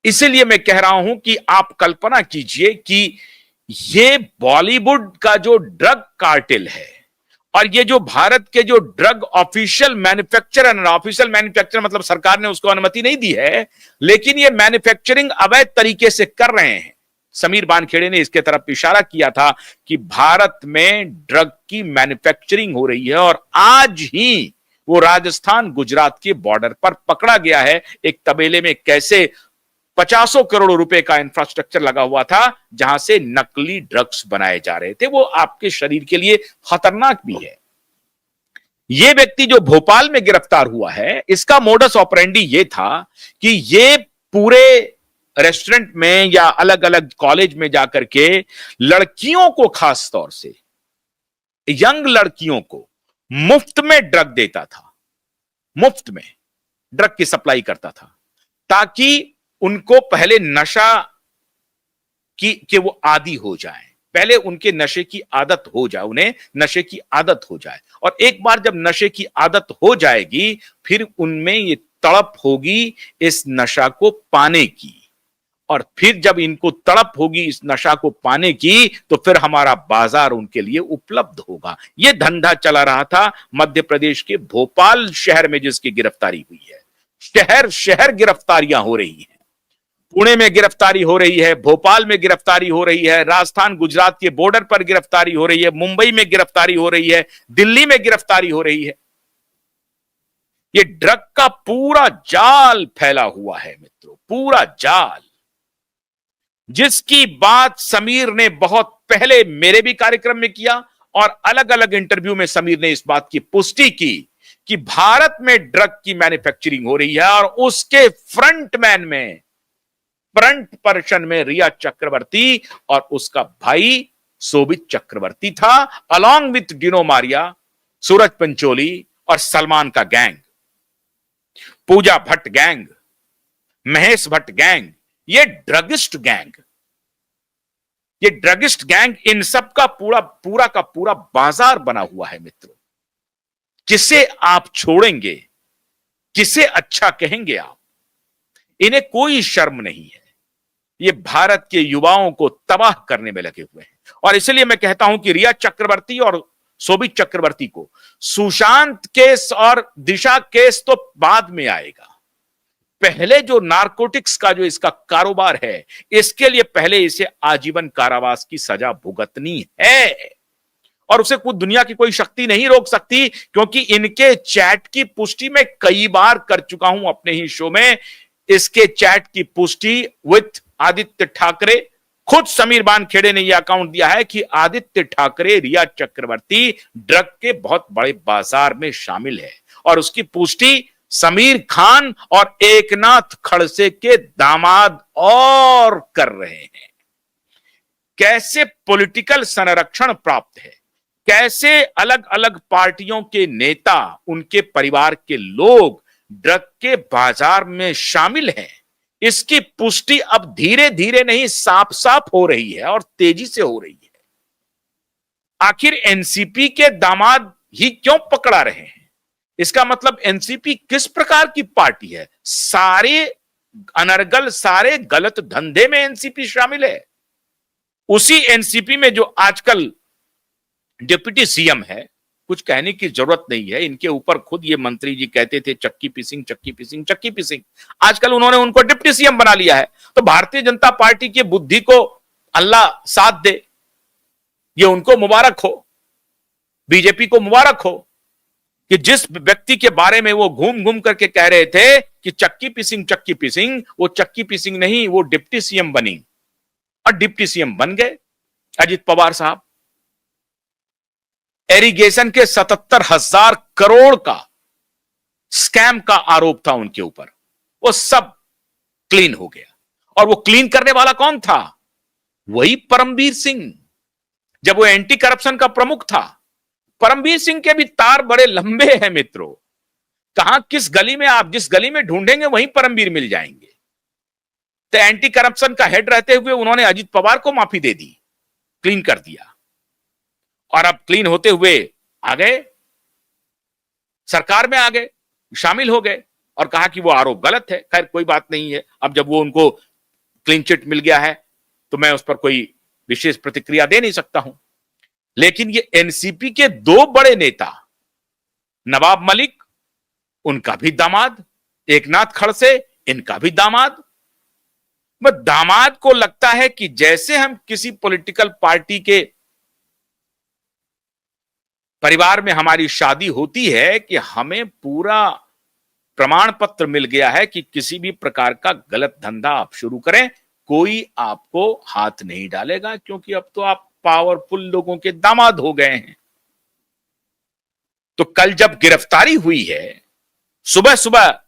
इसीलिए मैं कह रहा हूं कि आप कल्पना कीजिए कि ये बॉलीवुड का जो ड्रग कार्टेल है और ये जो भारत के जो drug official manufacturer, official manufacturer मतलब सरकार ने उसको अनुमति नहीं दी है, लेकिन ये मैन्युफैक्चरिंग अवैध तरीके से कर रहे हैं। समीर वानखेड़े ने इसके तरफ इशारा किया था कि भारत में ड्रग की मैन्युफैक्चरिंग हो रही है और आज ही वो राजस्थान गुजरात के बॉर्डर पर पकड़ा गया है। एक तबेले में कैसे 50 करोड़ रुपए का इंफ्रास्ट्रक्चर लगा हुआ था जहां से नकली ड्रग्स बनाए जा रहे थे। वो आपके शरीर के लिए खतरनाक भी है। ये व्यक्ति जो भोपाल में गिरफ्तार हुआ है, इसका मोडस ऑपरेंडी ये था कि ये पूरे रेस्टोरेंट में या अलग अलग कॉलेज में जाकर के लड़कियों को, खास तौर से यंग लड़कियों को मुफ्त में ड्रग देता था, मुफ्त में ड्रग की सप्लाई करता था ताकि उनको पहले नशा की वो आदी हो जाए, पहले उनके नशे की आदत हो जाए, उन्हें नशे की आदत हो जाए। और एक बार जब नशे की आदत हो जाएगी फिर उनमें ये तड़प होगी इस नशा को पाने की, और फिर जब इनको तड़प होगी इस नशा को पाने की तो फिर हमारा बाजार उनके लिए उपलब्ध होगा। यह धंधा चला रहा था मध्य प्रदेश के भोपाल शहर में जिसकी गिरफ्तारी हुई है। शहर शहर गिरफ्तारियां हो रही हैं। पुणे में गिरफ्तारी हो रही है, भोपाल में गिरफ्तारी हो रही है, राजस्थान गुजरात के बॉर्डर पर गिरफ्तारी हो रही है, मुंबई में गिरफ्तारी हो रही है, दिल्ली में गिरफ्तारी हो रही है। यह ड्रग का पूरा जाल फैला हुआ है मित्रों, पूरा जाल, जिसकी बात समीर ने बहुत पहले मेरे भी कार्यक्रम में किया और अलग अलग इंटरव्यू में समीर ने इस बात की पुष्टि की कि भारत में ड्रग की मैन्युफैक्चरिंग हो रही है और उसके फ्रंटमैन में, फ्रंट पर्सन में रिया चक्रवर्ती और उसका भाई शोभित चक्रवर्ती था, अलॉन्ग विथ डिनो मारिया, सूरज पंचोली और सलमान का gang, Pooja Bhatt gang, Mahesh Bhatt gang, ये ड्रगिस्ट गैंग, ये ड्रगिस्ट गैंग, इन सब का पूरा का पूरा बाजार बना हुआ है मित्रों। किसे आप छोड़ेंगे, किसे अच्छा कहेंगे आप? इन्हें कोई शर्म नहीं है। ये भारत के युवाओं को तबाह करने में लगे हुए हैं और इसलिए मैं कहता हूं कि रिया चक्रवर्ती और शोभित चक्रवर्ती को सुशांत केस और दिशा केस तो बाद में आएगा। पहले जो नारकोटिक्स का जो इसका कारोबार है, इसके लिए पहले इसे आजीवन कारावास की सजा भुगतनी है और उसे कुछ दुनिया की कोई शक्ति नहीं रोक सकती, क्योंकि इनके चैट की पुष्टि मैं कई बार कर चुका हूं अपने ही शो में। इसके चैट की पुष्टि विथ आदित्य ठाकरे, खुद समीर वानखेड़े ने यह अकाउंट दिया है कि आदित्य ठाकरे रिया चक्रवर्ती ड्रग के बहुत बड़े बाजार में शामिल है और उसकी पुष्टि समीर खान और एकनाथ खड़से के दामाद और कर रहे हैं। कैसे पॉलिटिकल संरक्षण प्राप्त है, कैसे अलग अलग पार्टियों के नेता, उनके परिवार के लोग ड्रग के बाजार में शामिल हैं, इसकी पुष्टि अब धीरे धीरे नहीं साफ साफ हो रही है और तेजी से हो रही है। आखिर एनसीपी के दामाद ही क्यों पकड़ा रहे हैं? इसका मतलब एनसीपी किस प्रकार की पार्टी है? सारे अनर्गल, सारे गलत धंधे में एनसीपी शामिल है। उसी एनसीपी में जो आजकल डिप्टी सीएम है, कुछ कहने की जरूरत नहीं है, इनके ऊपर खुद ये मंत्री जी कहते थे चक्की पिसिंग, चक्की पिसिंग, चक्की पिसिंग। आजकल उन्होंने उनको डिप्टी सीएम बना लिया है। तो भारतीय जनता पार्टी की बुद्धि को अल्लाह साथ दे, ये उनको मुबारक हो, बीजेपी को मुबारक हो कि जिस व्यक्ति के बारे में वो घूम घूम करके कह रहे थे कि चक्की पिसिंग, वो चक्की पिसिंग नहीं, वो डिप्टी सीएम बनी और डिप्टी सीएम बन गए अजित पवार साहब। एरीगेशन के 77,000 करोड़ का स्कैम का आरोप था उनके ऊपर, वो सब क्लीन हो गया। और वो क्लीन करने वाला कौन था? वही परमवीर सिंह, जब वो एंटी करप्शन का प्रमुख था। परमवीर सिंह के भी तार बड़े लंबे हैं मित्रों। कहां, किस गली में, आप जिस गली में ढूंढेंगे वहीं परमवीर मिल जाएंगे। तो एंटी करप्शन का हेड रहते हुए उन्होंने अजित पवार को माफी दे दी, क्लीन कर दिया, और अब क्लीन होते हुए आ गए, सरकार में आ गए, शामिल हो गए और कहा कि वो आरोप गलत है। खैर कोई बात नहीं है, अब जब वो उनको क्लीन चिट मिल गया है, तो मैं उस पर कोई विशेष प्रतिक्रिया दे नहीं सकता हूं। लेकिन ये एनसीपी के दो बड़े नेता, नवाब मलिक उनका भी दामाद, एकनाथ खड़से इनका भी दामाद, दामाद को लगता है कि जैसे हम किसी पॉलिटिकल पार्टी के परिवार में हमारी शादी होती है कि हमें पूरा प्रमाण पत्र मिल गया है कि किसी भी प्रकार का गलत धंधा आप शुरू करें, कोई आपको हाथ नहीं डालेगा, क्योंकि अब तो आप पावरफुल लोगों के दामाद हो गए हैं। तो कल जब गिरफ्तारी हुई है, सुबह सुबह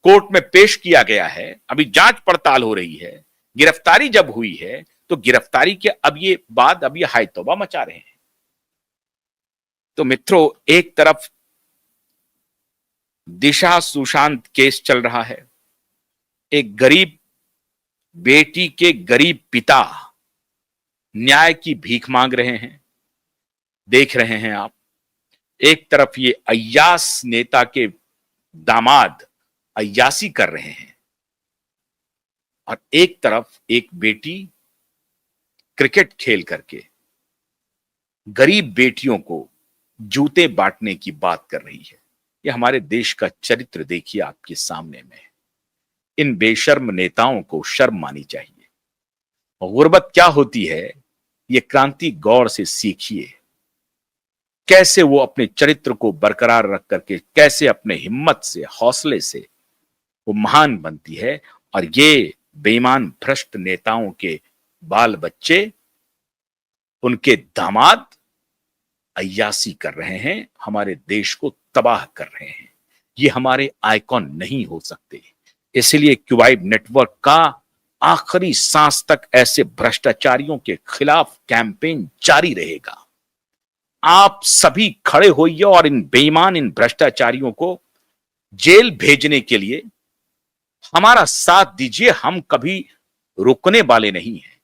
कोर्ट में पेश किया गया है, अभी जांच पड़ताल हो रही है, गिरफ्तारी जब हुई है तो गिरफ्तारी के अब ये हाय तौबा मचा रहे हैं। तो मित्रों, एक तरफ दिशा सुशांत केस चल रहा है, एक गरीब बेटी के गरीब पिता न्याय की भीख मांग रहे हैं, देख रहे हैं आप। एक तरफ ये अय्यास नेता के दामाद अय्यासी कर रहे हैं, और एक तरफ एक बेटी क्रिकेट खेल करके गरीब बेटियों को जूते बांटने की बात कर रही है। यह हमारे देश का चरित्र देखिए आपके सामने में। इन बेशर्म नेताओं को शर्म आनी चाहिए। गुर्बत क्या होती है, ये क्रांति गौर से सीखिए। कैसे वो अपने चरित्र को बरकरार रख करके, कैसे अपने हिम्मत से, हौसले से वो महान बनती है, और ये बेईमान भ्रष्ट नेताओं के बाल बच्चे, उनके दामाद अय्यासी कर रहे हैं, हमारे देश को तबाह कर रहे हैं। ये हमारे आइकॉन नहीं हो सकते। इसलिए क्यूबाइड नेटवर्क का आखिरी सांस तक ऐसे भ्रष्टाचारियों के खिलाफ कैंपेन जारी रहेगा। आप सभी खड़े होइए और इन बेईमान, इन भ्रष्टाचारियों को जेल भेजने के लिए हमारा साथ दीजिए। हम कभी रुकने वाले नहीं हैं।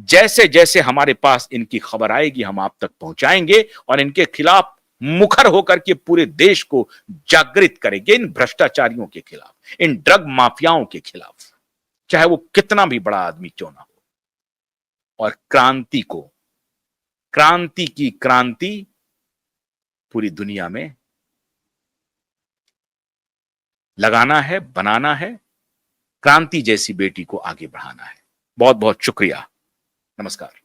जैसे जैसे हमारे पास इनकी खबर आएगी, हम आप तक पहुंचाएंगे और इनके खिलाफ मुखर होकर के पूरे देश को जागृत करेंगे, इन भ्रष्टाचारियों के खिलाफ, इन ड्रग माफियाओं के खिलाफ, चाहे वो कितना भी बड़ा आदमी क्यों ना हो। और क्रांति की क्रांति पूरी दुनिया में लगाना है, बनाना है, क्रांति जैसी बेटी को आगे बढ़ाना है। बहुत बहुत शुक्रिया। नमस्कार।